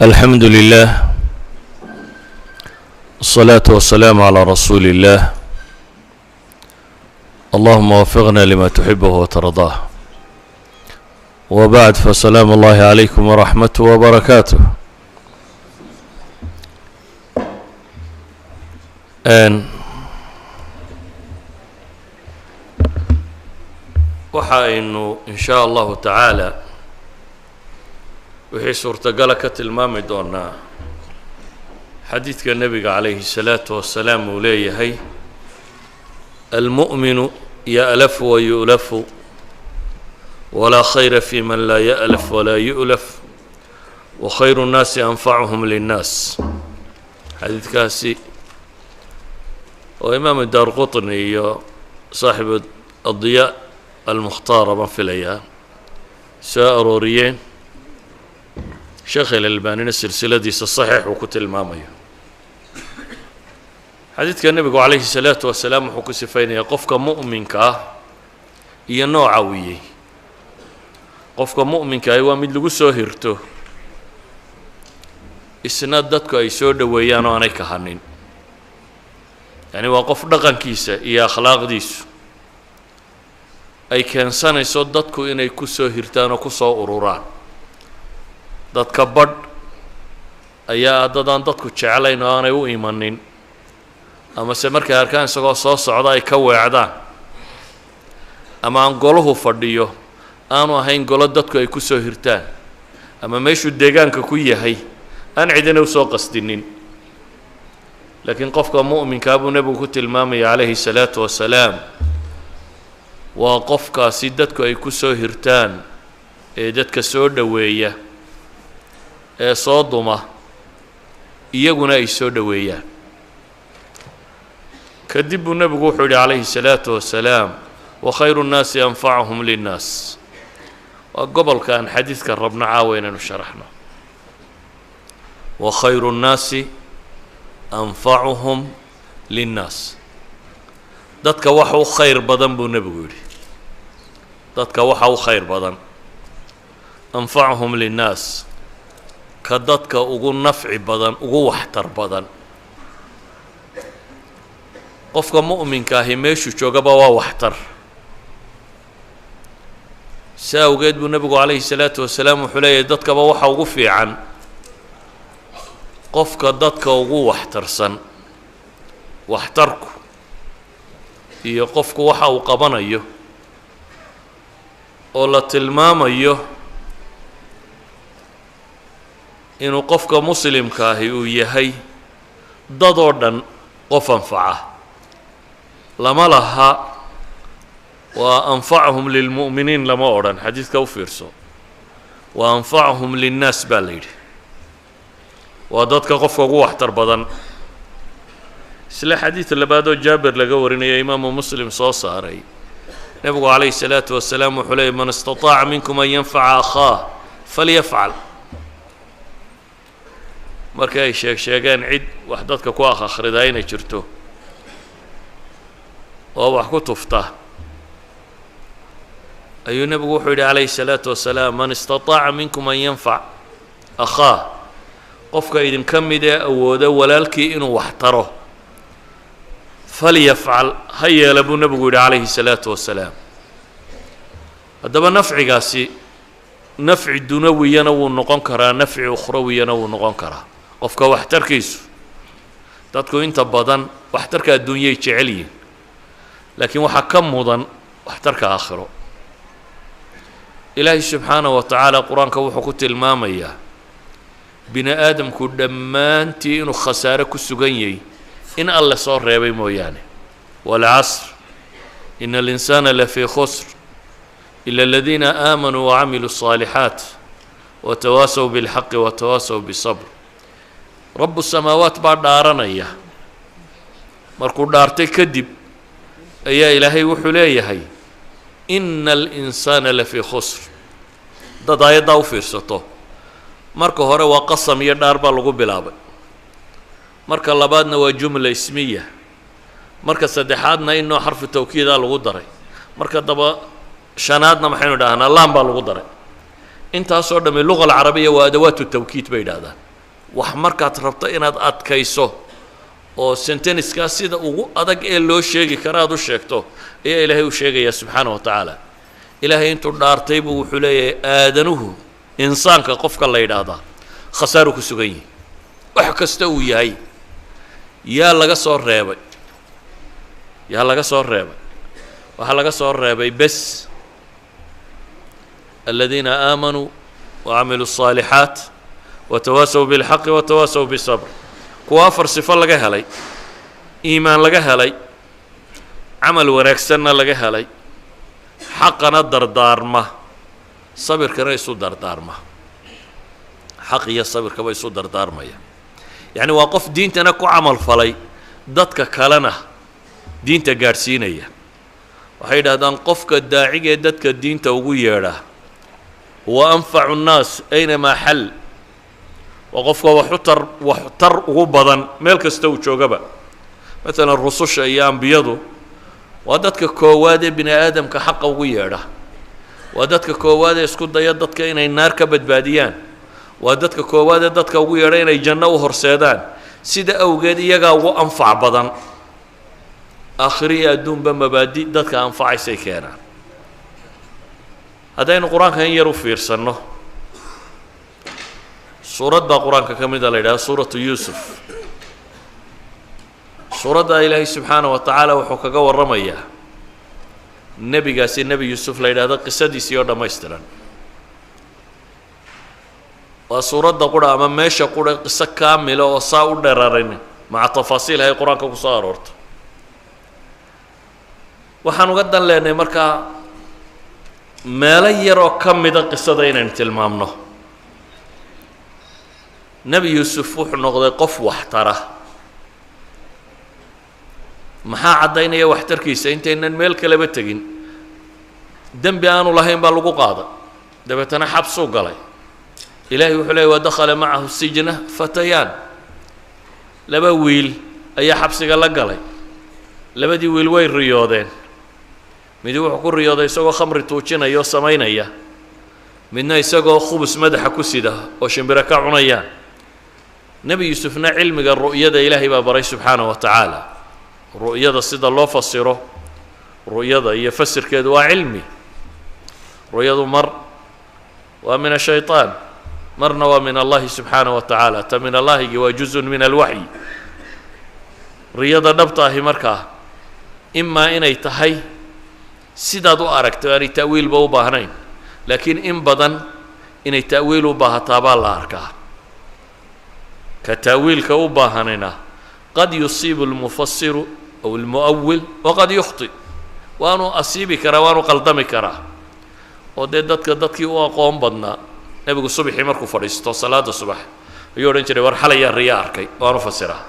الحمد لله الصلاة والسلام على رسول الله اللهم وفقنا لما تحبه وترضاه وبعد فسلام الله عليكم ورحمته وبركاته waxaynu in shaa allahu tacaala wixii suurtagala ka tilmaami doonaa xadiidka nebiga calayhi الsalaatu wasalaam uu leeyahay almu'minu ya'lafu wa yu'lafu walaa khayra fi man laa ya'laf walaa yu'laf wa khayru الnaasi anfacuhum linnaas xadiidkaasi oo imaam daarqutni iyo saaxibu addiyaa المختار baan filayaa soo arooriyeen sheekh al-Albanina silsiladiisa saxiix uu ku tilmaamayo xadiidka nebigu calayhi الsalaatu wasalaam wuxuu ku sifaynayaa qofka mu'minka ah iyo nooca wiyey qofka mu'minka ah waa mid lagu soo hirto isna dadku ay soo dhoweeyaan oo aanay kahanin yani waa qof dhaqankiisa iyo akhlaaqdiisu ay keensanayso dadku inay ku soo hirtaan oo ku soo ururaan dadka badh ayaa dadaan dadku jeclayn oo aanay u imanin amase markay arkaan isagoo soo socda ay ka weecdaan ama aan golahu fadhiyo aanu ahayn golo dadku ay ku soo hirtaan ama meeshuu deegaanka ku yahay aan cidina u soo qasdinin laakiin qofka mu'minkaa buu nebigu ku tilmaamaya calayhi الsalaatu wasalaam waa qofkaasi dadku ay ku soo hirtaan ee dadka soo dhoweeya ee soo duma iyaguna ay soo dhoweeyaan kadib buu nebigu wuxuu yidhi calayhi الsalaatu wasalaam wa khayru الnaasi anfacuhum linnaas waa gobolka aan xadiidka rabno caawa inaynu sharaxno wa khayru الnaasi anfacuhum linnaas dadka waxa u khayr badan buu nebigu yidhi dadka waxa u khayr badan anfacuhum linnaas ka dadka ugu nafci badan ugu waxtar badan qofka mu'minka ahi meeshuu joogaba waa waxtar si awgeed buu nebigu calayhi الsalaatu wasalaam wuxuu leeyahay dadkaba waxa ugu fiican qofka dadka ugu waxtarsan waxtarku iyo qofku waxa uu qabanayo oo la tilmaamayo inuu qofka muslimka ahi uu yahay dad oo dhan qof anfaca lama laha waa anfacahum lilmu'miniin lama odhan xadiidka u fiirso wa anfacahum linnaas baa la yidhi waa dadka qofka ugu waxtar badan isla xadiid labaadoo jaabir laga warinaya imaamu muslim soo saaray nebigu calayhi الsalaatu wasalaam wuxuu leeyay man istaطaaca minkum an yanfaca akhaah falyafcal markii ay sheegeen cid wax dadka ku akhridaa inay jirto oo wax ku tufta ayuu nebigu wuxuu yidhi calayhi الsalaatu wasalaam man istaطaaca minkum an yanfac akhaah qofka idinka mid ee awooda walaalkii inuu wax taro falyafcal ha yeela buu nebigu yidhi calayhi الsalaatu wasalaam haddaba nafcigaasi nafci dunawiyana wuu noqon karaa nafci ukhrawiyana wuu noqon karaa qofka waxtarkiisu dadku inta badan waxtarka adduunyay jecel yihin laakiin waxaa ka mudan waxtarka aakhiro ilaahay subxaanaه wa tacaala qur-aanka wuxuu ku tilmaamayaa bini aadamku dhammaantii inuu khasaare ku sugan yahay in alle soo reebay mooyaane wاlcasr ina اlinsaana lafii khusr ila اladiina aamanuu wacamiluu الصaalixaat watawaasaw biاlxaqi watawaasaw bالصabr rabu الsamaawaat baa dhaaranaya markuu dhaartay kadib ayaa ilaahay wuxuu leeyahay ina اlinsaana lafii khusr dad aayaddaa u fiirsato marka hore waa qasam iyo dhaar baa lagu bilaabay marka labaadna waa jumla ismiya marka saddexaadna inoo xarfu tawkiidaa lagu daray marka shanaadna maxaynu dhahnaa laan baa lagu daray intaasoo dhammi luqa alcarabiya waa adawaatu tawkiid bay yidhaahdaan wax markaad rabto inaad adkayso oo senteniskaa sida ugu adag ee loo sheegi kara aad u sheegto ayaa ilaahay u sheegaya subxaana wa tacaala ilaahay intuu dhaartay buu wuxuu leeyahay aadanuhu insaanka qofka la yidhaahdaa khasaaru ku sugan yihi wax kasta uu yahay yaa laga soo reebay waxaa laga soo reebay bes الذين آمنوا وعملوا الصالحات وتواصوا بالحق وتواصوا بالصبر كوافر صفة لغا هلي إيمان لغا هلي عمل ونكسنا لغا هلي حقنا دردارمة صبر كريسو دردارمة حق يا صبر كريسو دردارمة يعني واقف دين تنكو عمل فلي دتك كلنا دين تقارسينية وحيد هذا قفك الداعية دتك الدين توغيره وأنفع الناس أينما حل وقفك وحتر غبضا ملك استوى شوقبا مثلا الرسوش أيام بيضو ودتك كوادي بني آدم كحق وغيره ودتك كوادي يسكت يدتك إن النار كبد باديان ودتك كوادي دتك وغيره إن الجنة وهرسيدان سيدا أوجادي يقع وأنفع بدن آخرية دون بمبادئ دتك أنفع سيكينا haddaynu qur-aanka in yar u fiirsanno suurad baa qur-aanka ka mida la yidhaha suuratu yuusuf suuradda ilaahay subxaana wa tacaala wuxuu kaga warramayaa nebigaasi nebi yuusuf la yidhahdo qisadiisii oo dhammaystiran waa suuradda qura ama meesha qura qiso kaamila oo saa u dherarin maca tafaasiil hay qur-aanka ku soo aroorto waxaan uga dan leenahay markaa meelo yaroo ka mida qisada inaynu tilmaamno nebi yuusuf wuxuu noqday qof waxtara maxaa caddaynaya waxtarkiisa intaynan meel kaleba tegin dembi aanu lahayn baa lagu qaaday dabeetana xabsuu galay ilaahay wuxuu leeyay wadakhala macahu sijna fatayaan laba wiil ayaa xabsiga la galay labadii wiil way riyoodeen mid wuxuu ku riyooday isagoo khamri tuujinaya oo samaynaya midna isagoo khubus madaxa ku sida oo shimbira ka cunayaan nebi yuusufna cilmiga ru'yada ilaahay baa baray subxaanahu wa tacaala ru'yada sida loo fasiro ru'yada iyo fasirkeedu waa cilmi ru'yadu mar waa min ashaytaan marna waa min allahi subxaanahu wa tacaala ta min allahigi waa juzun min alwaxyi riyada dhabta ahi markaa imaa inay tahay sidaad u aragto aanay ta'wiilba u baahnayn laakiin in badan inay ta'wiil u baahataa baa la arkaa ka ta'wiilka u baahanayna qad yusiibu almufasiru aw almu'awil waqad yukhti waanu asiibi karaa waanu qaldami karaa oo dee dadkii u aqoon badnaa nebigu subaxii markuu fadhiisto salaada subax ayuu odhan jiray war xalayaa riya arkay waanu fasiraa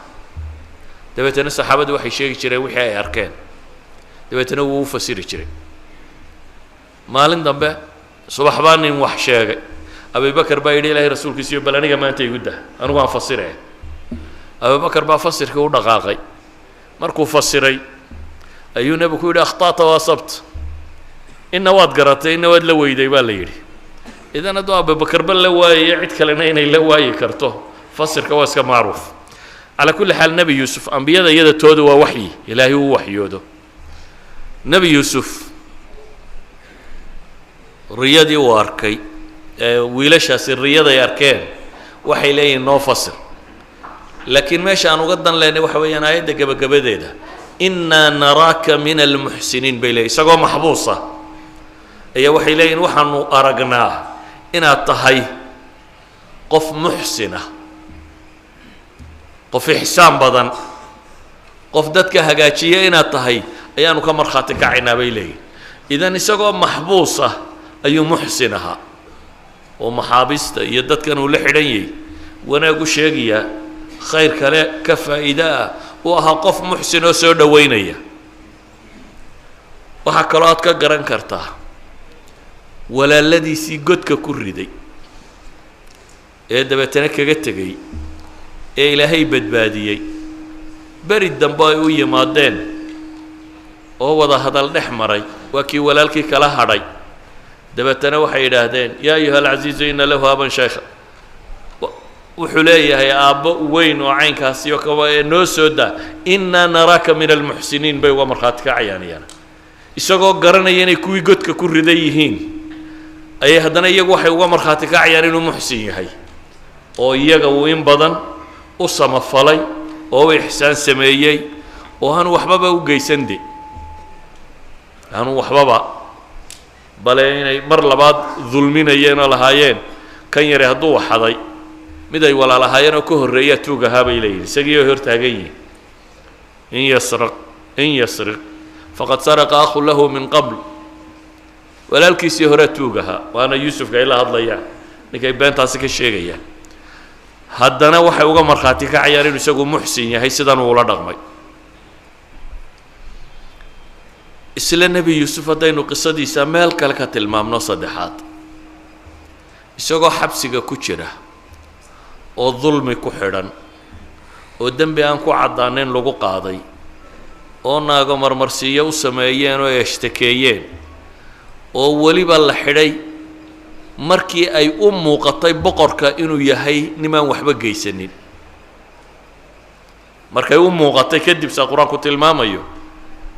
dabeetana saxaabadu waxay sheegi jireen wixii ay arkeen dabeetana wuu u fasiri jiray maalin dambe subax baa nin wax sheegay abubakar baa yidhi ilaahay rasuulkiisiyo bal aniga maanta igu dah anigu aan fasiree abubakar baa fasirkii u dhaqaaqay markuu fasiray ayuu nebigu ku yidhi akhtaata wa asabt inna waad garatay inna waad la weyday baa la yidhi idan hadduu abubakarba la waayayo cid kalena inay la waayi karto fasirka waa iska macruuf calaa kulli xaal nebi yuusuf ambiyada iyada tooda waa waxyi ilaahay uu waxyoodo nebi yuusuf riyadii uu arkay wiilashaasi riyaday arkeen waxay leeyihiin noo fasir laakiin meesha aan uga dan leynay waxa weeyaan aayadda gebagabadeeda innaa naraaka min almuxsiniin bay leeyihin isagoo maxbuusa ayaa waxay leeyihin waxaanu aragnaa inaad tahay qof muxsina qof ixsaan badan qof dadka hagaajiya inaad tahay ayaanu ka markhaati kacaynaa bay leeyihin idan isagoo maxbuus ah ayuu muxsin ahaa oo maxaabista iyo dadkan uu la xidhan yahay wanaag u sheegayaa khayr kale ka faa'iida ah uu ahaa qof muxsin oo soo dhowaynaya waxaa kaloo aad ka garan kartaa walaaladiisii godka ku riday ee dabeetana kaga tegay ee ilaahay badbaadiyey beri dambe ay u yimaadeen oo wada hadal dhex maray waa kii walaalkii kala hadhay dabeetana waxay yidhaahdeen yaa ayuha alcaziizu ina lahu aban shaykha wuxuu leeyahay aabbo weyn oo caynkaasi oo kaba ee noo soo daa innaa naraaka min almuxsiniin bay uga markhaati kacayaanayaan isagoo garanaya inay kuwii godka ku ridan yihiin ayay haddana iyagu waxay uga markhaati kacayaan inuu muxsin yahay oo iyaga uu in badan u samafalay oo u ixsaan sameeyey oo aanu waxbaba u geysande aanu waxbaba bale inay mar labaad dulminayeen oo lahaayeen kan yare hadduu waxaday mid ay walaalahaayeen oo ka horreeyaa tuug ahaa bay leeyihin isagii oo hortaagan yihin in yasriq faqad saraqa akhu lahu min qabl walaalkiisii hore tuug ahaa waana yuusufka ay la hadlayaan ninkay beentaasi ka sheegayaan haddana waxay uga markhaati kacayaan inuu isagu muxsin yahay sidan uula dhaqmay isla nebi yuusuf haddaynu qisadiisa meel kale ka tilmaamno saddexaad isagoo xabsiga ku jira oo dulmi ku xidhan oo dembi aan ku caddaanayn lagu qaaday oo naago marmarsiiyo u sameeyeen oo eshtakeeyeen oo weliba la xidhay markii ay u muuqatay boqorka inuu yahay nimaan waxba geysanin markay u muuqatay kadib saa qur-aanku tilmaamayo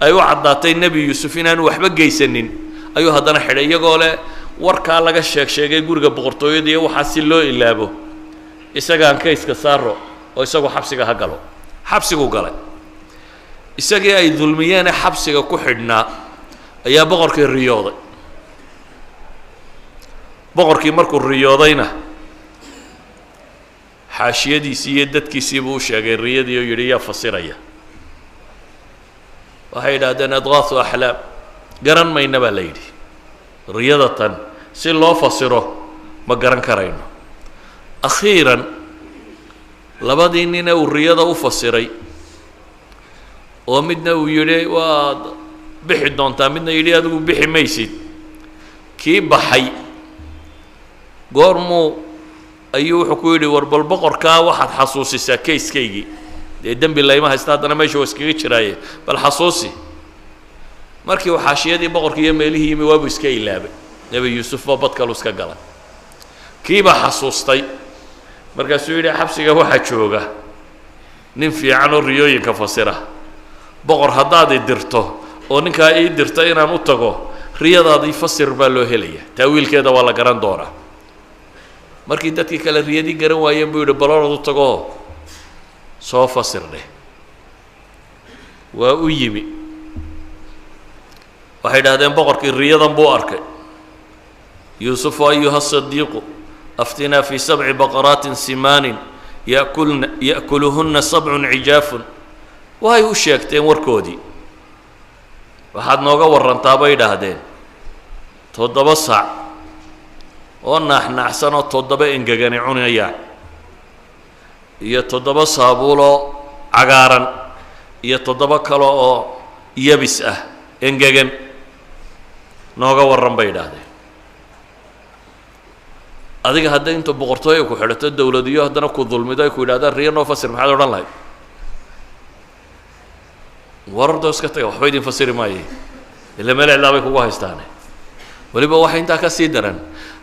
ay u caddaatay nebi yuusuf inaanu waxba geysanin ayuu haddana xidhay iyagoo leh warkaa laga sheegay guriga boqortooyada iyo waxaa si loo ilaabo isagaan kayska saaro oo isagu xabsiga ha galo xabsiguu galay isagii ay dulmiyeen xabsiga ku xidhnaa ayaa boqorkii riyooday boqorkii markuu riyoodayna xaashiyadiisii iyo dadkiisii buu u sheegay riyadii oo yidhi yaa fasiraya waxay yidhaahdeen adgaasu axlaam garan mayna baa la yidhi riyada tan si loo fasiro ma garan karayno akhiiran labadii nina uu riyada u fasiray oo midna uu yidhi waad bixi doontaa midna yidhi adigu bixi maysid kii baxay goormuu ayuu wuxuu ku yidhi war bal boqorkaa waxaad xasuusisaa kayskaygii dee dembi layma haysta haddana meesha waa iskaga jiraaye bal xasuusi markii uu xaashiyadii boqorkii iyo meelihii yimi waabuu iska ilaabay nebi yuusuf baa badkalu iska galay kiibaa xasuustay markaasuu yidhi xabsiga waxaa jooga nin fiican oo riyooyinka fasira boqor haddaad i dirto oo ninkaa ii dirta inaan u tago riyadaadii fasir baa loo helaya taawiilkeeda waa la garan doonaa markii dadkii kale riyadii garan waayeen buu yidhi baloorad u tagoo soo fasir dheh waa u yimi waxay idhahdeen boqorkii riyadan buu arkay yuusufu ayuha sadiiqu aftinaa fii 7 baqaraatin simaanin ya'kuluhunna 7 cijaafun way u sheegteen warkoodii waxaad nooga warantaa bay idhaahdeen 7 sac oo naaxnaacsan oo 7 engegani cunayaan iyo 7 saabuuloo cagaaran iyo 7 kale oo yabis ah engegan nooga warran bay idhaahdeen adiga hadday inta boqortooyo ku xidhato dowladiyo haddana ku dulmido ay ku yidhahdaan riyo noo fasir maxaad odhan lahayd warardoo iska taga waxba idin fasiri maaye ila meel cidlaa bay kugu haystaane weliba waxay intaa ka sii daran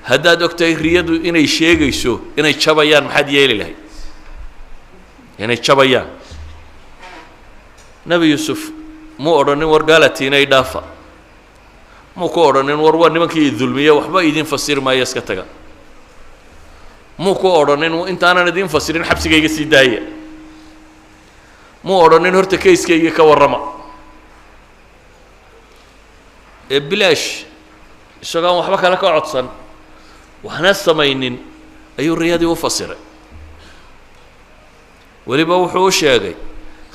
haddaad ogtahay riyadu inay sheegayso inay jabayaan maxaad yeeli lahayd inay jabayaan nebi yuusuf muu odhanin war gaalatiinay dhaafa muu ku odhanin war waa nimankii dulmiye waxba idin fasiri maayo iska taga muu ku odhanin intaanan idin fasirin xabsigayga sii daaya muu odhanin horta kayskayga ka warrama ee bilaash isagoo aan waxba kale ka codsan waxna samaynin ayuu riyadii u fasiray weliba wuxuu u sheegay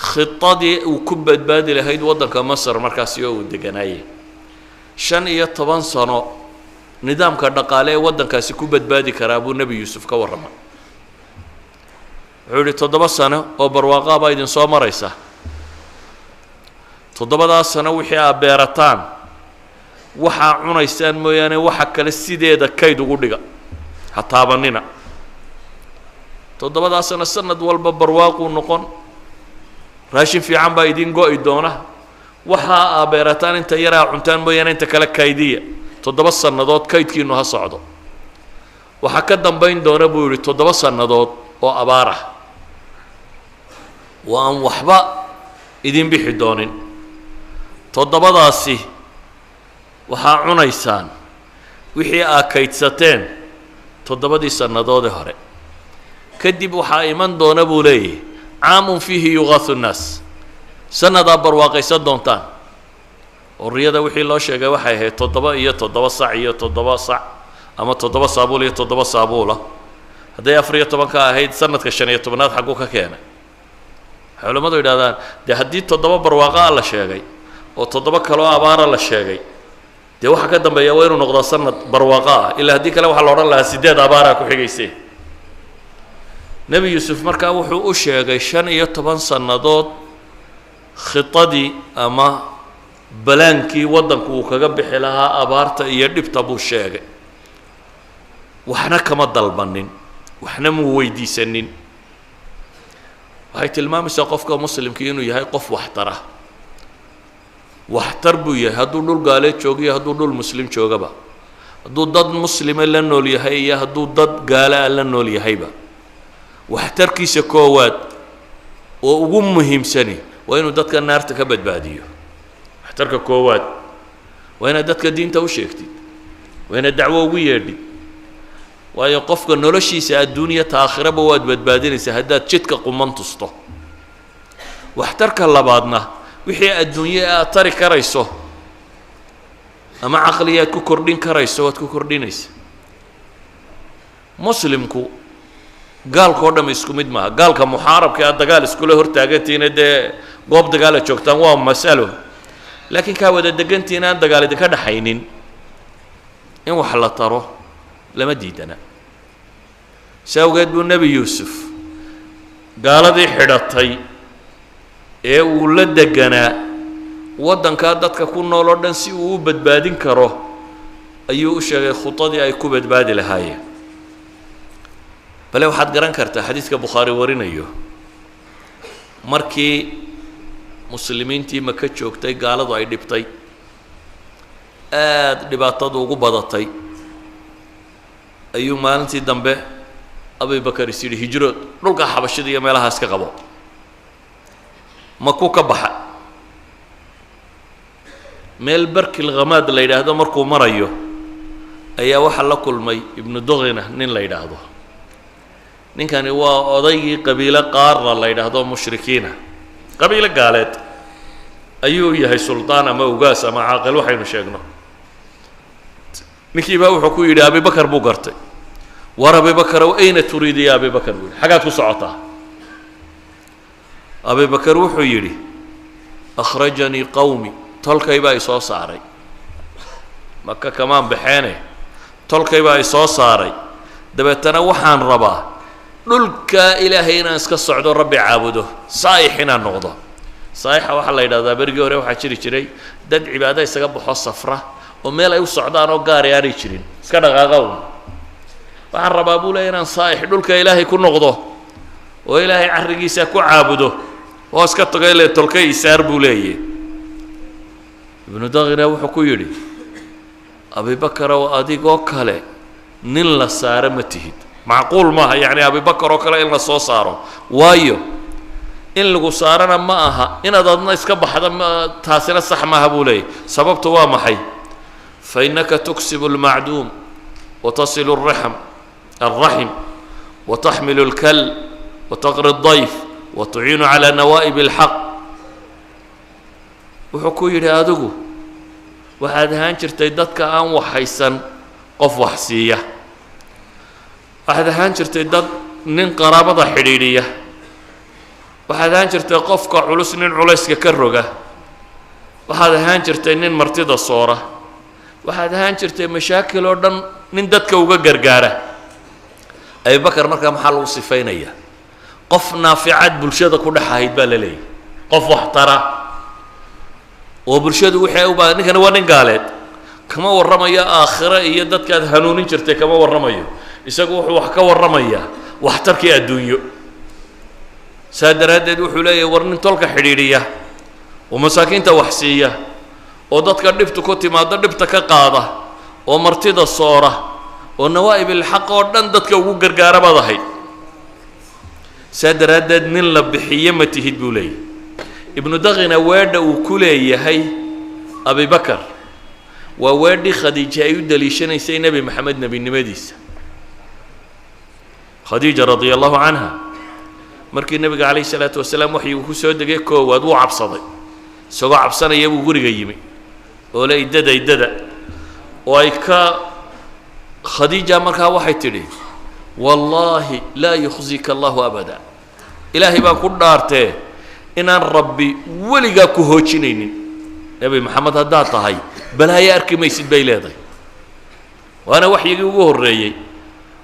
khitadii uu ku badbaadi lahayd waddanka masar markaasi oo uu deganaayey 15 sano nidaamka dhaqaale ee waddankaasi ku badbaadi karaa buu nebi yuusuf ka warramay wuxuu yidhi 7 sano oo barwaaqaa baa idin soo maraysa 7daas sano wixii aad beerataan waxaa cunaysaan mooyaane waxa kale sideeda kayd ugu dhiga ha taabanina 7daas sano sanad walba barwaaquu noqon raashin fiican baa idin go'i doona waxa aad beerataan inta yaraa cuntaan mooyaane inta kale kaydiya toddoba sannadood kaydkiinu ha socdo waxaa ka dambayn doona buu yidhi toddoba sannadood oo abaar ah oo aan waxba idin bixi doonin toddobadaasi waxaa cunaysaan wixii aa kaydsateen toddobadii sannadoodee hore kadib waxaa iman doona buu leeyahay caamun fiihi yugaathu nnaas sannadaa barwaaqaysan doontaan oo riyada wixii loo sheegay waxay ahayd 7 iyo 7 sac iyo 7 sac ama 7 saabuul iyo 7 saabuula hadday 14 ka ahayd sanadka 15aad xaguu ka keenay culimadu yidhaahdaan dee haddii 7 barwaaqa la sheegay oo 7 kaloo abaara la sheegay dee waxa ka dambeeya waa inuu noqdo sanad barwaaqa ah ilaa haddii kale waxaa la odhan lahaa 8 abaara ku xigaysay nebi yuusuf markaa wuxuu u sheegay 15 sannadood khitadii ama balaankii waddanku uu kaga bixi lahaa abaarta iyo dhibta buu sheegay waxna kama dalbanin waxna muu weydiisanin waxay tilmaamaysaa qofka muslimkii inuu yahay qof waxtara waxtar buu yahay hadduu dhul gaaleed joogo iyo hadduu dhul muslim joogaba hadduu dad muslime la nool yahay iyo hadduu dad gaala la nool yahayba waxtarkiisa koowaad oo ugu muhiimsani waa inuu dadka naarta ka badbaadiyo waxtarka koowaad waa inaad dadka diinta u sheegtid waa inaad dacwo ugu yeedhid waayo qofka noloshiisa adduunya ta aakhiraba waad badbaadinaysaa haddaad jidka quman tusto waxtarka labaadna wixii adduunye aad tari karayso ama caqliyaad ku kordhin karayso waad ku kordhinaysa muslimku gaalkoo dham isku mid maaha gaalka muxaarabka aad dagaal iskula hortaagantiina dee goob dagaala joogtaan waa masalo laakiin kaa wada degantiina aan dagaal idinka dhaxaynin in wax la taro lama diidana si awgeed buu nebi yuusuf gaaladii xidhatay ee uu la deganaa waddankaa dadka ku nool oo dhan si uu u badbaadin karo ayuu u sheegay khudadii ay ku badbaadi lahaayeen bale waxaad garan kartaa xadiidka bukhaari warinayo markii muslimiintii maka joogtay gaaladu ay dhibtay aad dhibaatadu ugu badatay ayuu maalintii dambe abubakar is yidhi hijrood dhulka xabashida iyo meelahaas ka qabo maku ka baxa meel barkil khamaad la yidhaahdo markuu marayo ayaa waxaa la kulmay ibnu dughina nin la yidhaahdo ninkani waa odaygii qabiilo qaarna la yidhaahdo mushrikiina qabiilo gaaleed ayuu yahay suldaan ama ugaas ama caaqil waxaynu sheegno ninkii baa wuxuu ku yidhi abubakar buu gartay war abubakarow ayna turiidi ya abubakar buu yidhi xaggaad ku socotaa abubakar wuxuu yidhi akhrajanii qawmi tolkay baa i soo saaray maka kamaan baxeene tolkay baa i soo saaray dabeetana waxaan rabaa dhulkaa ilaahay inaan iska socdo rabbi caabudo saa'ix inaan noqdo saa'ixa waxaa la yidhahdaa berigii hore waxaa jiri jiray dad cibaado isaga baxo safra oo meel ay u socdaan oo gaari aanay jirin iska dhaqaaqa un waxaan rabaa buu leeyahy inaan saa'ix dhulka ilaahay ku noqdo oo ilaahay carrigiisa ku caabudo oo iska tago ile tolkay isaar buu leeyahy ibnu daghina wuxuu ku yidhi abubakarow adigoo kale nin la saaro ma tihid macquul maaha yacni abubakar oo kale in la soo saaro waayo in lagu saarana ma aha inaad adna iska baxda taasina sax maaha buu leeyahy sababtu waa maxay fa innaka tuksibu almacduum watasilu الرحم وتحمل الكل وتقري الضيف وتعين على نوائب الحق wuxuu ku yidhi adigu waxaad ahaan jirtay dadka aan waxaysan qof wax siiya waxaad ahaan jirtay dad nin qaraabada xidhiidhiya waxaad ahaan jirtay qofka culus nin culayska ka roga waxaad ahaan jirtay nin martida soora waxaad ahaan jirtay mashaakil oo dhan nin dadka uga gargaara abubakar markaa maxaa lagu sifaynayaa qof naaficad bulshada ku dhex ahayd baa la leeyahy qof wax tara oo bulshadu waxay u baahan ninkani waa nin gaaleed kama warramayo aakhire iyo dadkaad hanuunin jirtay kama warramayo isagu wuxuu wax ka warramayaa waxtarkii adduunyo saa daraaddeed wuxuu leeyahay war nin tolka xidhiidhiya oo masaakiinta wax siiya oo dadka dhibtu ku timaado dhibta ka qaada ومرتضى الصورة ونوائب الحق ودن دتك وقر قاربة ضحي سادر هدد نلا بحيمته البولي ابن دغن واد وكلي هي أبي بكر ووادي خديجة يدليشن سي نبي محمد نبي النمديس خديجة رضي الله عنها مركي النبي عليه الصلاة والسلام وحي وكسود دقيقة وادو عبصدي سوا عبصنا يبو قري جيمي ولا يددا وأيكا خديجة مركها وحي تري والله لا يخزيك الله أبدا إلهي بقول دارته إن ربي ولقى كهوتشينين نبي محمد هداته هاي بل هي أركي ما يصير بيلاذي وأنا وحي يجوه الرجي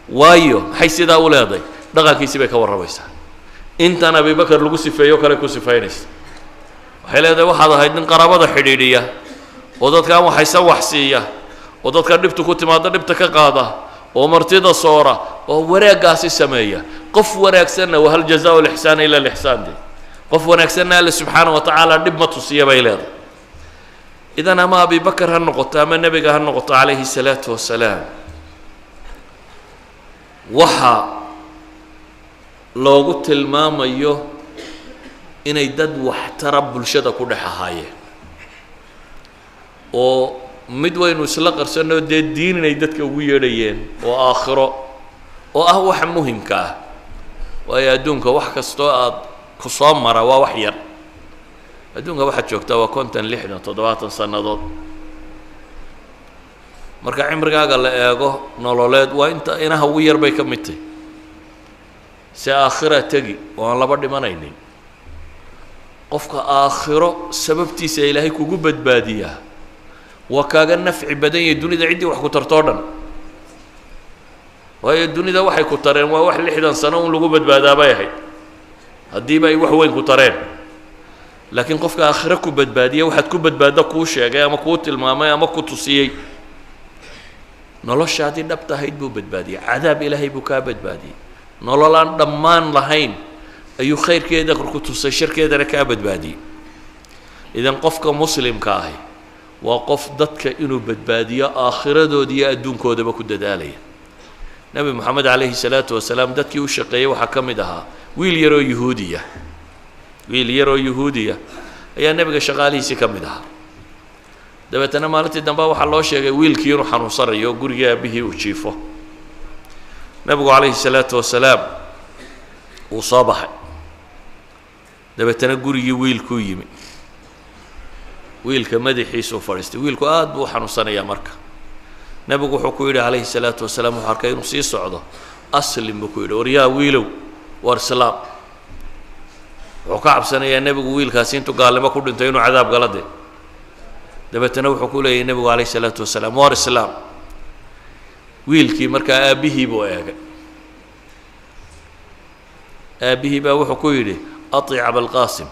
وايو حيث ذا أولادي دقاك يسيبك وربيسا أنت أنا أبي بكر لقوسي في يوكل لقوسي فينس وحيل هذا واحد هاي من قرابة حديدية وضد كان وحيسوى حسية وضد كان نبتو كنت ما نبتك قاضة ومرتضى صورة ووراق قاسي السمية قف وراق سنة وهل جزاء الإحسان إلا الإحسان دي قف وراق سنة الله سبحانه وتعالى نبمة تصيب بيلاذ إذا أما أبي بكر هالنقطة أما النبي هالنقطة عليه الصلاة والسلام وحا لو قلت المام أيوه إن يدد واحترب بالشدة كلها هاي ومدوي نسلق رسالة الدين إن يدد كويريين وآخره وأهوح مهم كاه ويدونك وحك استوى كصامرة ووحير يدونك واحد شوكتا وكنت لحنا تضوات سنضات marka cimrigaaga la eego nololeed waa inta ina hawi yar bay ka midtay si aakhira tagi oo aan laba dhimanaynin qofka aakhiro sababtiisa ilaahay kugu badbaadiya waa kaaga nafci badan yahay dunida cidii wax ku tarto dhan waayo dunida waxay ku tareen waa wax 60 sano oo lagu badbaadaa bay ahayd hadii bay wax weyn ku tareen laakiin qofka aakhira ku badbaadiya waxaad ku badbaada ku sheegay ama ku tilmaamay ama ku tusiyay nolosha hadii dhabta ahayd buu badbaadiyay cadaab ilaahay buu ka badbaadiyay nololaan dhammaan lahayn ayuu khayrkeeda ku tusay sharkeedana ka badbaadiyay idan qofka muslimka ah waa qof dadka inuu badbaadiyo aakhiradooda iyo adduunkoodaba ku dadaalaya nabi maxamed alayhi salaatu wasalaam dadkii u shaqeeyay waxa kamid ahaa wiil yaroo yahuudiya ayaa nabiga shaqaalihiisa kamid ahaa dabeetana maalintii dambe waxaa loo sheegay wiilkii inuu xanuunsanayo guriga aabihii uu jiifo nabigu calayhi salaatu wasalaam uu soo baxay dabeetana gurigii wiilkuu yimi wiilka madaxiisuu fadhiistay wiilku aad buu u xanuunsanayaa marka nabigu wuxuu ku yidhi calayhi salaatu wasalaam wuxuu arkay inuu sii socdo aslim buu ku yidhi waryaa wiilow war islaam wuxuu ka cabsanayaa nabigu wiilkaasi intuu gaalnimo ku dhintay inuu cadaab gala dee dabeetana wuxuu ku leeyahay nabigu calayhi salaatu wasalaam war islaam wiilkii markaa aabihii buu eegay aabihii baa wuxuu ku yidhi atic abalqaasim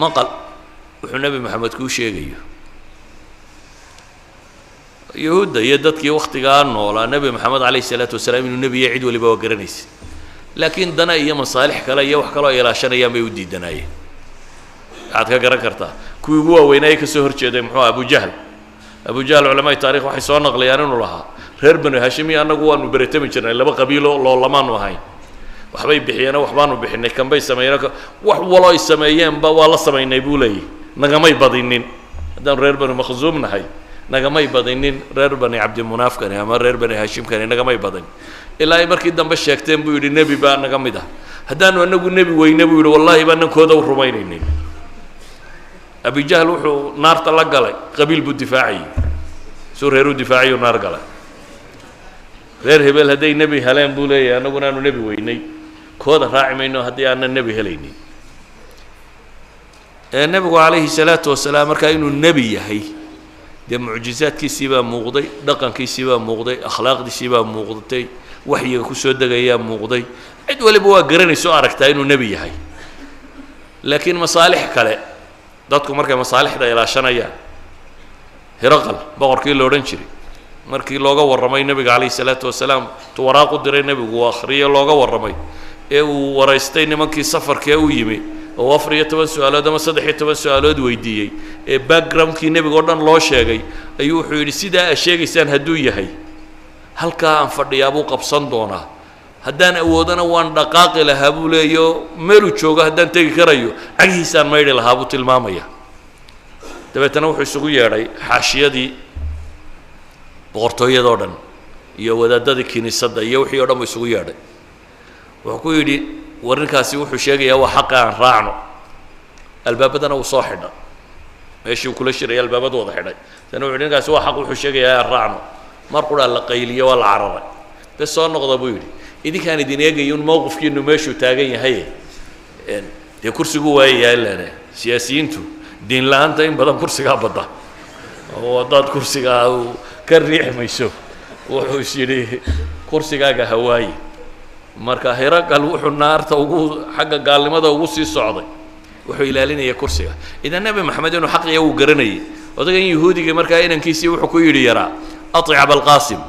maqal wuxuu nabi maxamed kuu sheegayo yahuudda iyo dadkii wakhtigaa noolaa nabi maxamed calayhi salaatu wasalaam inuu nebi yahay cid waliba waa garanaysa laakiin dana iyo masaalix kale iyo wax kaloo ilaashanayaan bay u diidanaayeen waxaad ka garan kartaa kuwii ugu waaweynaa ka soo horjeeday muxuu abu jahl culamada taariikh waxay soo naqlayaan inuu lahaa reer bani hashimi annagu waanu baratami jirnay laba qabiilo loolamaanu ahayn waxbay bixiyeen waxbaanu bixinay kan bay sameeyeen wax walo ay sameeyeen ba waa la sameeynay buu leeyahay nagamay badinin haddaan reer bani makhzuum nahay nagamay badinin reer bani cabdi munaafkani ama reer bani hashimkani nagamay badin ilaa ay markii dambe sheegteen buu yidhi nebi baa naga mid ah haddaanu anagu nebi weyne buu yidhi wallaahi baa nankooda u rumaynaynay أبي جهل وحو نار تلقى قبيل بالدفاعي سور هيرو دفاعي ونار قال غير هبل هدي نبي هلين بولي أنا قلنا إنه نبي ويني كودا راعي منه هدي أنا النبي هليني النبي عليه الصلاة والسلام مركا إنه النبي هي دي معجزات كيسيبا مغضي دقن كيسيبا مغضي أخلاق دي سيبا مغضي وحي كسود دقيا مغضي عد ولي بوا قرني سؤالك إنه نبي هي لكن مصالح كله dadku markay masaalixda ilaashanayaan hiraqal boqorkii loo oran jiray markii looga waramay nabiga kaleey salaatu wasalaam tu waraaq u diray nabigu waa akhriyo looga waramay ee uu waraystay nimankii safarka u yimi oo 14 su'aalood ama 13 su'aalood weydiiyey ee backgroundkii nebiga oo dhan loo sheegay ayuu wuxuu yidhi sidaa aad sheegaysaan hadduu yahay halkaa aan fadhiyaa buu qabsan doonaa haddaan awoodana waan dhaqaaqi lahaa buu leeyo meeluu joogo haddaan tegi karayo cagihiisaan maydhi lahaa buu tilmaamaya dabeetana wuxuu isugu yeedhay xaashiyadii boqortooyadoo dhan iyo wadaadadii kiniisadda iyo wixii oo dhan buu isugu yeedhay wuxuu ku yidhi warrinkaasi wuxuu sheegayaa waa xaqa aan raacno albaabadana wuu soo xidha meeshii uu kula shiraya albaabadu wada xidhay tana wuxuu ninkaasi waa xaq wuxuu sheegayaa aan raacno mar quraa la qayliyo waa la cararay bes soo noqda buu yidhi idinkaan idin eegayo un mowqifkiinu meeshuu taagan yahay dee kursigu waayayaa ilaane siyaasiyiintu diin la-aanta in badan kursigaa badda oo haddaad kursigaa ka riixi mayso wuxuu is yidhi kursigaaga hawaaye marka Hiraqal wuxuu naarta ugu xagga gaalnimada ugu sii socday wuxuu ilaalinaya kursiga idan nabi maxamed inuu xaqiya uu garanayay odagan yahuudiga markaa inankiisii wuxuu ku yidhi yaraa aطic alqaasim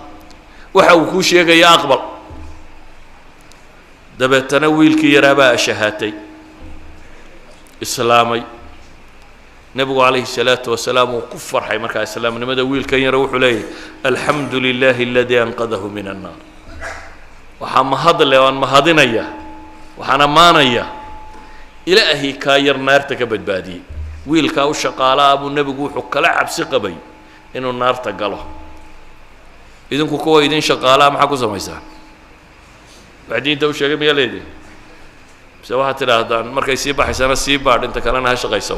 waxa uu ku sheegaya aqbal dabeetana wiilkii yaraa baa shahaatay islaamay nabigu calayhi salaatu wasalaam uu ku farxay markaa islaamnimada wiilkan yara wuxuu leeyahay alxamdu lilaahi aladii anqadahu min annaar waxaa mahadle waan mahadinaya waxaan ammaanaya ilaahi kaa yar naarta ka badbaadiyey wiilkaa u shaqaalaa buu nebigu wuxuu kala cabsi qabay inuu naarta galo idinku kuwa idin shaqaalaa maxaa ku samaysaan wax diinta u sheegay miyaa leedihin mise waxaad tidhaahdaan markay sii baxaysana sii baadh inta kalena ha shaqaysa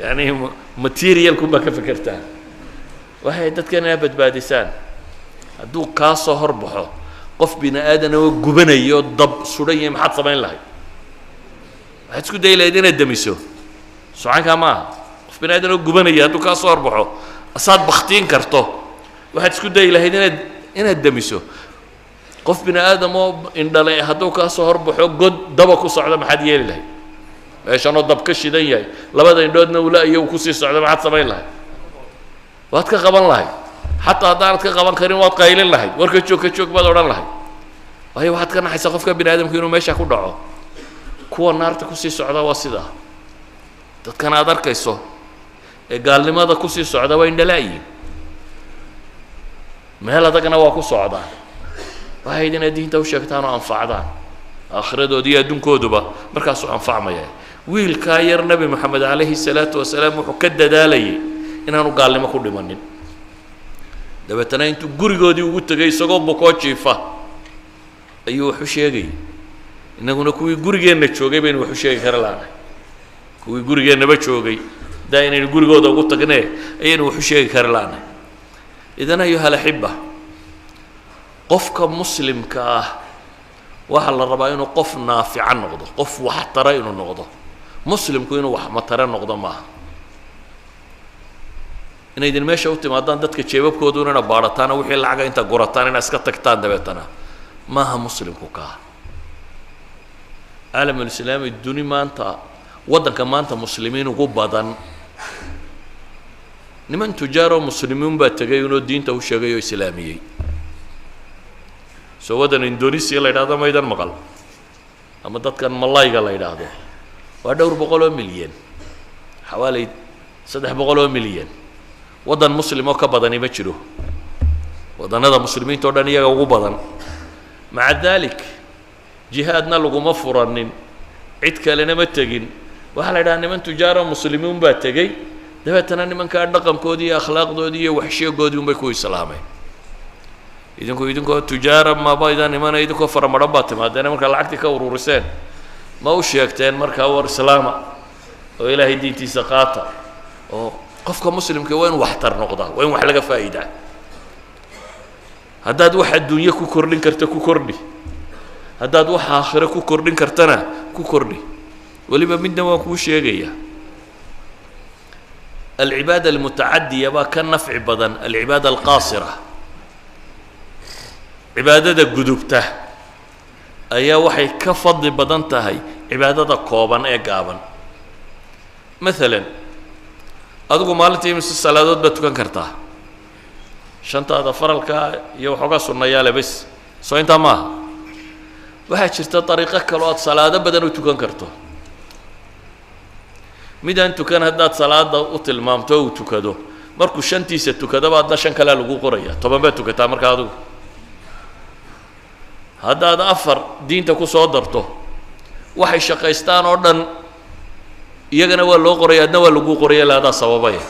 yani materialkunbaa ka fekertaan waxay dadkan inaa badbaadisaan hadduu kaa soo hor baxo qof bini aadan oo gubanayo dab sudan yahay maxaad samayn lahayd waxaad isku dayi lahayd inaad damiso socankaa ma aha qof bini aadan oo gubanaya hadduu kaa soo hor baxo asaad baktiin karto waxaad isku dayi lahayd inaad damiso qof bini aadam oo indhale hadduu kaa soo hor baxo god daba ku socda maxaad yeeli lahayd meeshanoo dab ka shidan yahay labada indhoodna ula iyo uu kusii socda maxaad samayn lahayd waad ka qaban lahayd xataa haddaanad ka qaban karin waad qaylin lahayd war ka joog baad odhan lahayd waayo waxaad ka naxaysaa qofka bini aadamku inuu meesha ku dhaco kuwa naarta kusii socda waa sidaa dadkan aad arkayso ee gaalnimada kusii socda waa indhalaayiin meel adagna waa ku socdaan waxayd inaad diinta u sheegtaan oo anfacdaan aakhiradoodi iyo adduunkooduba markaasuu anfacmaya wiilkaa yar nabi maxamed calayhi salaatu wasalaam wuxuu ka dadaalayay inaanu gaalnimo ku dhimanin dabeetana intuu gurigoodii ugu tegay isagoo bukoo jiifa ayuu wax u sheegayay innaguna kuwii gurigeenna joogay baynu wax u sheegi kara laanahay kuwii gurigeennaba joogay daa inaynu gurigooda ugu tagnee ayaynu wax u sheegi kara laanahay idan ayuha alaxiba qofka muslimka ah waxaa la rabaa inuu qof naafica noqdo qof waxtara inuu noqdo muslimku inuu wax matare noqdo maaha inaydin meesha u timaadaan dadka jeebabkoodu inayna baadhataan oo wixii lacaga inta gurataan inaa iska tagtaan dabeetana maaha muslimku kaa caalamulislaami duni maanta waddanka maanta muslimiin ugu badan niman tujaaroo muslimiin baa tegay inuu diinta u sheegay oo islaamiyey soo waddan indonesia la yidhahdo maydan maqal ama dadkan malayga la yidhaahdo waa 200 milyan xawaalay 300 milyan waddan muslim oo ka badani ma jiro waddanada muslimiinta oo dhan iyaga ugu badan maca daalik jihaadna laguma furanin cid kalena ma tegin waxaa la yidhaha niman tujaaro muslimiin baa tegey dabeetana nimankaa dhaqankoodii iyo akhlaaqdoodii iyo waxsheegoodii unbay ku islaameen idinkoo tujaara maba idaan imana idinkoo faramadhan baa timaadeen markaa lacagtii ka ururiseen ma u sheegteen markaa war islaama oo ilaahay diintiisa qaata oo qofka muslimka waa in waxtar noqdaa waa in wax laga faa'iidaa haddaad wax adduunye ku kordhin karta ku kordhi haddaad wax aakhiro ku kordhin kartana ku kordhi weliba midna waan kuu sheegaya alcibaada almutacadiya baa ka nafci badan alcibaada alqaasira cibaadada gudubta ayaa waxay ka fadli badan tahay cibaadada kooban ee gaaban maalan adigu maalintii imise salaadood baad tukan kartaa shantaada faralka iyo waxoogaa sunnayaale bes soo intaa maaha waxaa jirta dariiqo kale oo aad salaado badan u tukan karto midaan tukan haddaad salaada u tilmaamto uu tukado markuu shantiisa tukadaba adna shan kale lagu qoraya 10 baad tukataa marka adigu haddaad 4 diinta ku soo darto waxay shaqaystaan oo dhan iyagana waa loo qoraya adna waa lagu qoraya laadaa sababaya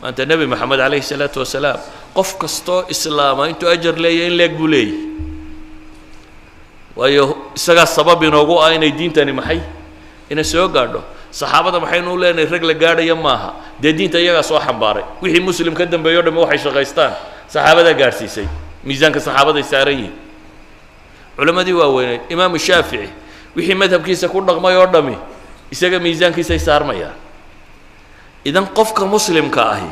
maanta nabi maxamed calayhi salaatu wasalaam qof kastoo islaama intuu ajar leeyahay in leeg buu leeyahay waayo isagaa sabab inoogu ah inay diintani maxay ina soo gaadho saxaabada maxaynu u leenahay rag la gaadhaya maaha dee diinta iyagaa soo xambaaray wixii muslim ka dambeeyo dhamma waxay shaqaystaan saxaabadaa gaadhsiisay miisaanka saxaabaday saaran yihiin culammadii waaweyneed imaamu shaafici wixii madhabkiisa ku dhaqmay oo dhami isaga miisaankiisay saarmayaan idan qofka muslimka ahi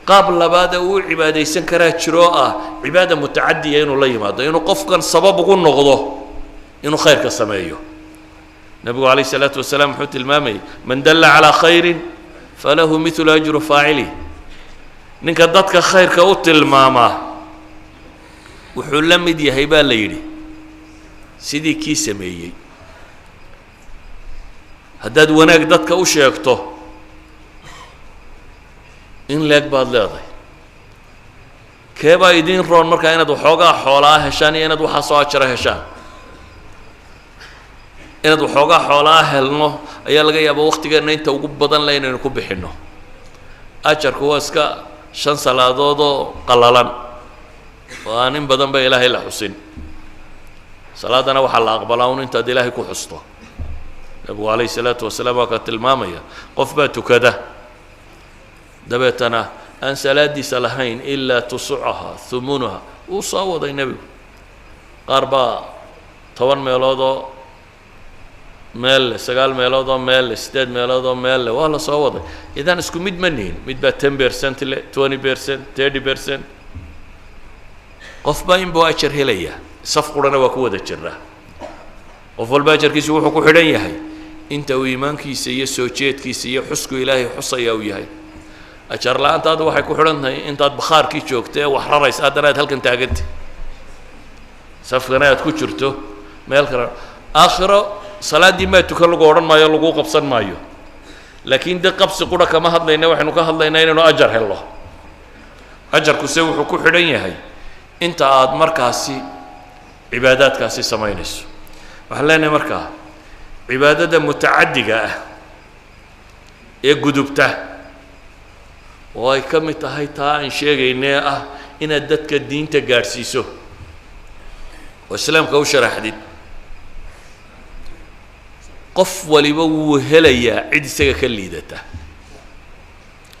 qaab labaad uu cibaadaysan karaa jiro ah cibaada mutacadiya inuu la yimaado inuu qofkan sabab ugu noqdo inuu khayrka sameeyo nabigu calayhi salaatu wasalaam wuxuu tilmaamayay man dalla calaa khayrin falahu mithlu ajru faacilih ninka dadka khayrka u tilmaamaa wuxuu la mid yahay baa la yidhi sidii kii sameeyey haddaad wanaag dadka u sheegto in leeg baad leedahay keebaa idiin roon markaa inaad waxoogaa xoolaa heshaan iyo inaad waxaa soo ajara heshaan inaad waxoogaa xoolaa helno ayaa laga yaabaa waqtigeenna inta ugu badan le inaynu ku bixinno ajarku waa iska 5 salaadood oo qallalan oo aan in badan ba ilaahay la xusin salaadana waxaa la aqbalaa un intaad ilaahay ku xusto nabigu calayhi salaatu wasalaam waa ka tilmaamaya qof baa tukada dabeetana aan salaadiisa lahayn ilaa tusucaha humunaha wuu soo waday nebigu qaar baa 10 meelood oo meel 9 meelood oo meel 8 meelood oo meel waa la soo waday idan isku mid ma nihin mid baa 10% le 20% 30% qof baa inbuu ajar helaya saf qurana waa ku wada jiraa qof walba ajarkiisu wuxuu ku xidhan yahay inta uu iimaankiisa iyo soo jeedkiisa iyo xusku ilaahay xusaya uu yahay ajar la'aantaadu waxay ku xidhan tahay intaad bakhaarkii joogtay wax raraysa haddana aad halkan taagantay safkana aad ku jirto meel kale aakhiro salaadii maa tukan lagu odhan maayo lagu qabsan maayo laakiin de qabsi qura kama hadlayna waxaynu ka hadlaynaa inaynu ajar helno ajarku se wuxuu ku xidhan yahay inta aad markaasi cibaadaadkaasi samaynayso waxaan leenahay markaa cibaadada mutacadiga ah ee gudubta oo ay ka mid tahay taa aan sheegaynee ah inaad dadka diinta gaadhsiiso oo islaamka u sharaxdid qof waliba wuu helayaa cid isaga ka liidata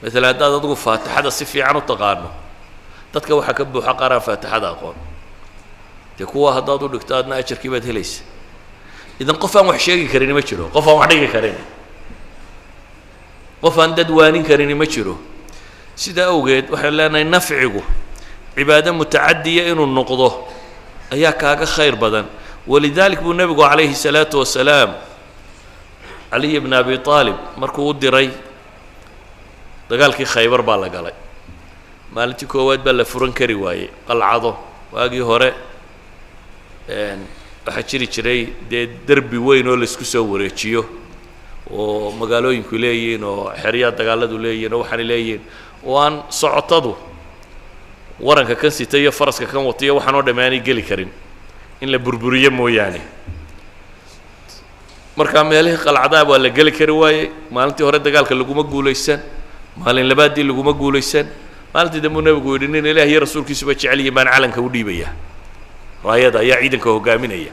maalan haddaad adigu faatixada si fiican u taqaano dadka waxaa ka buuxa qaar aan faatixada aqoon dee kuwa haddaad u dhigto aadna ajarkii baad helaysa idan qof aan wax sheegi karini ma jiro qof aan wax dhigi karin qof aan dad waanin karini ma jiro sidaa awgeed waxaan leenahay nafcigu cibaado mutacadiya inuu noqdo ayaa kaaga khayr badan walidalik buu nebigu calayhi salaatu wasalaam caliy bn abi aalib markuu u diray dagaalkii khaybar baa la galay maalintii koowaad baa la furan kari waayey qalcado waagii hore waxaa jiri jiray dee derbi weyn oo laisku soo wareejiyo oo magaalooyinku leeyihiin oo xeryaha dagaaladu leeyihin oo waxaanay leeyihiin oo aan socotadu waranka kan sita iyo faraska kan wata iyo waxaan oo dhamme aanay geli karin in la burburiyo mooyaane markaa meelihii qalcadaha waa la geli kari waayey maalintii hore dagaalka laguma guulaysan maalin labaadii laguma guulaysan maalintii dambe uu nebigu yidhi nin ilaah iyo rasuulkiisuba jecel yihiin baan calanka u dhiibaya raayada ayaa ciidanka hogaaminaya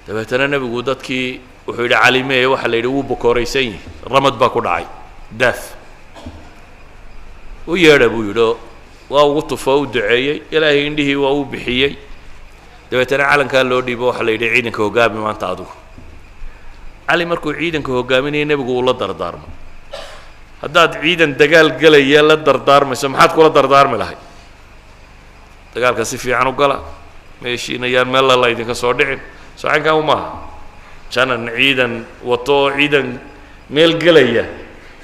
dabeetana nebigu dadkii wuxuu yidhi calimeye waxaa la yidhi wuu bokooraysan yihi ramad baa ku dhacay daaf u yeedha buu yidhi oo waa ugu tufo o u duceeyey ilaahay indhihii waa uu bixiyey dabeetana calankaa loo dhiibo waxaa la yidhi ciidanka hogaami maanta adigu cali markuu ciidanka hogaaminaya nebigu uu la dardaarmo haddaad ciidan dagaal gelaya la dardaarmayso maxaad kula dardaarmi lahay dagaalka si fiican u gala meeshiina yaan meel lala idinka soo dhicin socankan maaha janan ciidan wato oo ciidan meel gelaya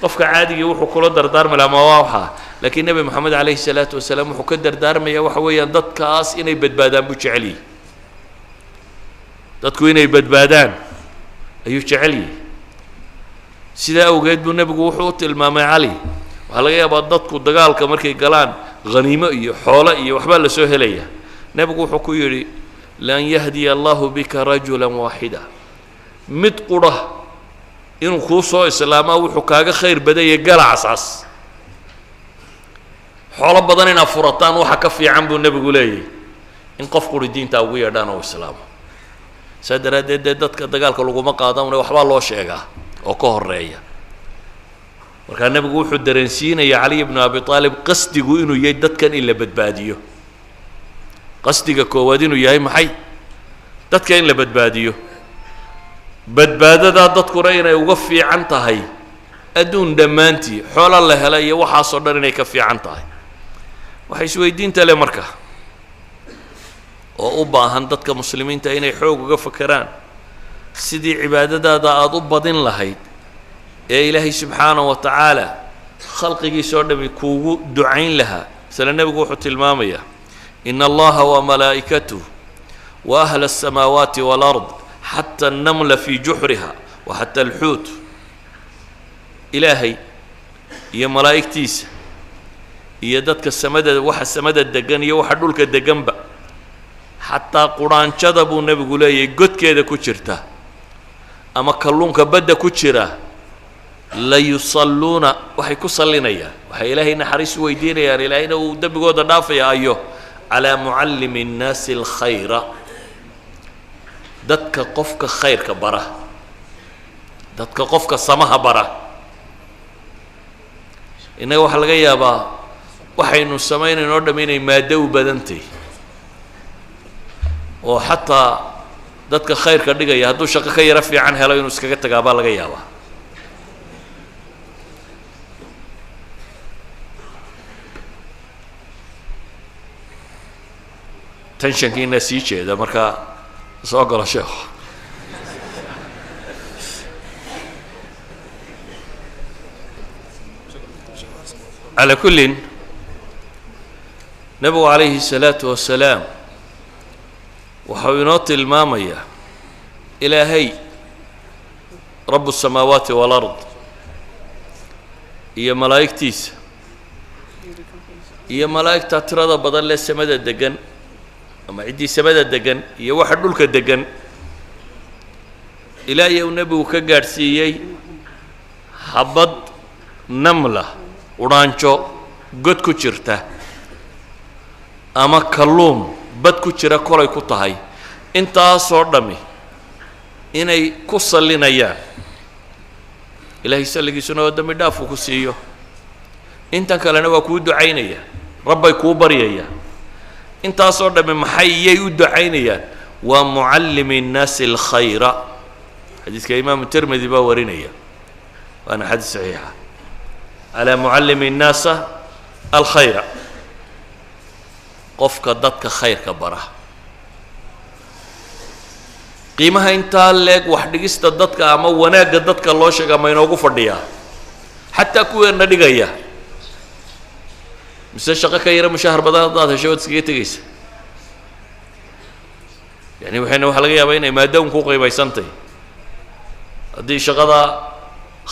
qofka caadiga wuxuu kula dardaarmi lahaa ma waxa laakiin nabi maxamed calayhi salaatu wasalaam wuxuu ka dardaarmaya waxa weeyaan dadkaas inay badbaadaan buu jecel yahay dadku inay badbaadaan ayuu jecel yahay sidaa awgeed buu nebigu wuxuu u tilmaamay cali waxaa laga yaabaa dadku dagaalka markay galaan haniimo iyo xoolo iyo waxbaa la soo helaya nebigu wuxuu ku yidhi lan yahdiya allahu bika rajulan waaxida mid qura inuu kuu soo islaamaa wuxuu kaaga khayr badaya galacascas xoolo badan inaad furataan waxa ka fiican buu nebigu leeyahay in qof quri diinta ugu yeedhaan oo islaamo saa daraaddeed dee dadka dagaalka laguma qaadana waxbaa loo sheegaa oo ka horeeya markaa nebigu wuxuu dareensiinaya caliy bnu abi aalib qasdigu inuu yahay dadkan in la badbaadiyo qasdiga koowaad inuu yahay maxay dadka in la badbaadiyo badbaadadaa dadkuna inay uga fiican tahay adduun dhammaantii xoolo la hela iyo waxaasoo dhan inay ka fiican tahay waxay isweydiinta leh marka oo u baahan dadka muslimiinta inay xoog uga fakeraan sidii cibaadadaada aada u badin lahayd ee ilaahay subxaanahu wa tacaala khalqigiisoo dhami kuugu ducayn lahaa masale nebigu wuxuu tilmaamayaa ina allaha wa malaa'ikatuh wa ahla asamaawaati waalard xata annamla fii juxriha wa xata alxuut ilaahay iyo malaa'igtiisa iyo dadka samada waxa samada degan iyo waxa dhulka deganba xataa quraanjada buu nebigu leeyahay godkeeda ku jirta ama kalluunka badda ku jira la yusalluuna waxay ku sallinayaan waxay ilaahay naxariis u weydiinayaan ilaahayna uu dembigooda dhaafaya ayo calaa mucallimi innaasi alkhayra dadka qofka khayrka bara dadka qofka samaha bara innaga waxaa laga yaabaa waxaynu samaynayno o dham inay maaddo u badantahy oo xataa dadka khayrka dhigaya hadduu shaqo ka yaro fiican helo inuu iskaga tagaa baa laga yaabaa tenshankiina sii jeeda markaa soo galo sheekhu calaa kullin nebigu calayhi الsalaatu wasalaam waxau inoo tilmaamayaa ilaahay rabu الsamaawaati wاlard iyo malaa'igtiisa iyo malaa'igta tirada badan lee samada degan ama ciddii samada degan iyo waxa dhulka degan ilaahay uu nebigu ka gaadhsiiyey habad namla udhaanjo god ku jirta ama kalluum bad ku jira kolay ku tahay intaasoo dhammi inay ku sallinayaan ilaahay salligiisuna oo dembi dhaaf uu ku siiyo intan kalena waa kuu ducaynaya rabbay kuu baryayaan intaasoo dhammi maxay iyay u ducaynayaan waa mucallimi innaasi alkhayra xadiiska imaamu tirmidi baa warinaya waana xadiis saxiixa calaa mucallimi innaasa alkhayra qofka dadka khayrka bara qiimaha intaa leeg wax dhigista dadka ama wanaagga dadka loo sheega ma inoogu fadhiyaa xataa kuweena dhigaya mise shaqo ka yara mushahar badan haddaad hesho waad iskaga tegaysa yani waxaa laga yaabaa inay maadaun ku qiimaysantahy haddii shaqada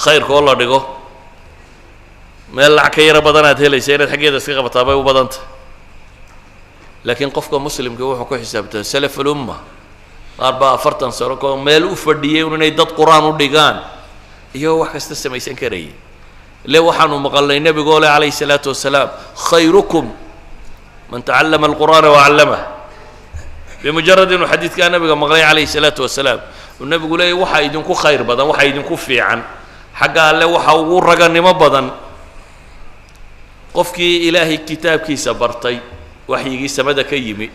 khayrka oo la dhigo meel lacag ka yaro badan aad helaysa inaad xaggeeda iska qabataa bay u badantah laakiin qofka muslimka wuxuu ku xisaabtaa salaf ulumma qaar baa 40 sano koo meel u fadhiyay inay dad quraan u dhigaan iyo wax kasta samaysan karayay le waxaanu maqalnay nabiga ole calayhi salaatu wasalaam khayrukum man tacallama alqur'aana wacallamahu bimujarad inuu xadiidkaa nabiga maqlay calayhi salaatu wasalaam uu nabigu leeyahy waxaa idinku khayr badan waxaa idinku fiican xagga alle waxa ugu raganimo badan qofkii ilaahay kitaabkiisa bartay waxyigii samada ka yimi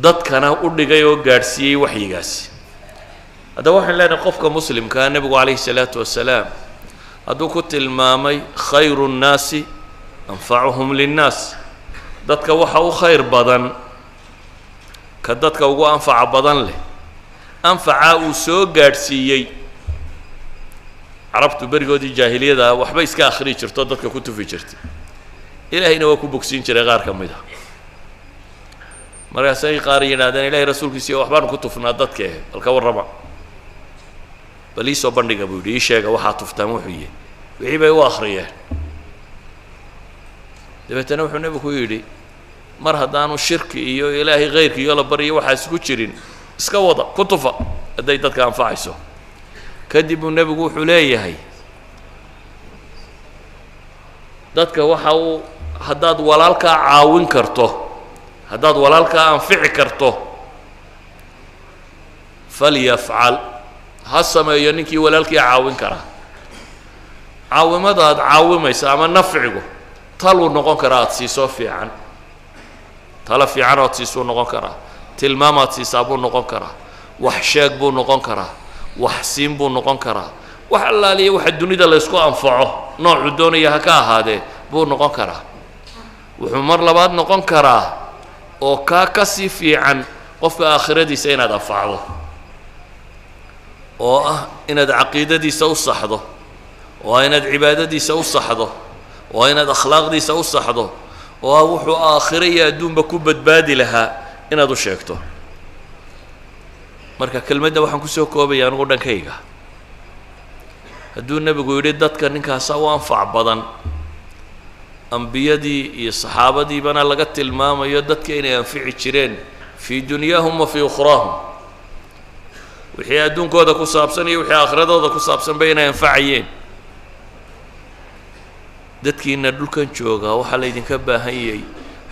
dadkana u dhigay oo gaadhsiiyey waxyigaasi haddaba waxaan leenahay qofka muslimkaa nebigu calayhi salaatu wasalaam hadduu ku tilmaamay khayru nnaasi anfacuhum linnaas dadka waxa u khayr badan ka dadka ugu anfaca badan leh anfacaa uu soo gaadhsiiyey carabtu berigoodii jaahiliyada waxba iska akhri jirto dadka ku tufi jirtay ilaahayna waa ku bogsiin jiray qaar ka mid ah markaasay qaar yidhaahdeen ilaahay rasuulkiisa waxbaan ku tufnaa dadka bal ka warrama bal ii soo bandhiga buu yidhi ii sheega waxaa tuftaan wuxuu yahay wixii bay u akhriyeen dabeetana wuxuu nebigu ku yidhi mar haddaanu shirki iyo ilaahay kayrki iyo la baryo waxaas ku jirin iska wada ku tufa hadday dadka anfacayso kadib uu nebigu wuxuu leeyahay dadka waxa uu haddaad walaalkaa caawin karto haddaad walaalkaa anfici karto falyafcal ha sameeyo ninkii walaalkii caawin karaa caawimada aad caawimaysa ama nafcigu taluu noqon karaa aad siisoo fiican tala fiican ood siisuu noqon karaa tilmaamaad siisaa buu noqon karaa wax sheeg buu noqon karaa wax siin buu noqon karaa wax allaaliya waxa dunida laysku anfaco noocuu doonaya ha ka ahaadee buu noqon karaa wuxuu mar labaad noqon karaa oo kaa ka sii fiican qofka aakhiradiisa inaad anfacdo oo ah inaad caqiidadiisa u saxdo oo ah inaad cibaadadiisa u saxdo oo ah inaad akhlaaqdiisa u saxdo oo ah wuxuu aakhiro iyo adduunba ku badbaadi lahaa inaad u sheegto marka kelmadda waxaan kusoo koobaya anugu dhankayga hadduu nebigu yidhi dadka ninkaasaa u anfac badan ambiyadii iyo saxaabadiibana laga tilmaamayo dadka inay anfici jireen fii dunyaahum wa fii ukhraahum wixii adduunkooda ku saabsan iyo wixii aakhiradooda ku saabsanba inay anfacayeen dadkiina dhulkan joogaa waxaa laydinka baahan yahay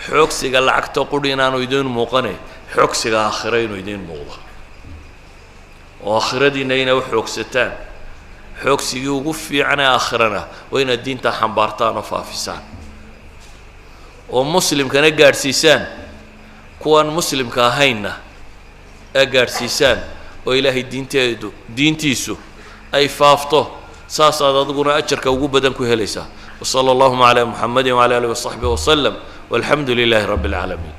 xoogsiga lacagta quri inaanu idiin muuqane xoogsiga aakhiro inuu idiin muuqdo oo aakhiradiina inay u xoogsataan xoogsigii ugu fiican ee aakhirana waa inaad diinta xambaartaan oo faafisaan oo muslimkana gaadhsiisaan kuwaan muslimka ahaynna aa gaadhsiisaan oo ilaahay diintiisu ay faafto saasaad adiguna ajarka ugu badan ku helaysaa وصلى اللهم على محمد وعلى آله وصحبه وسلم والحمد لله رب العالمين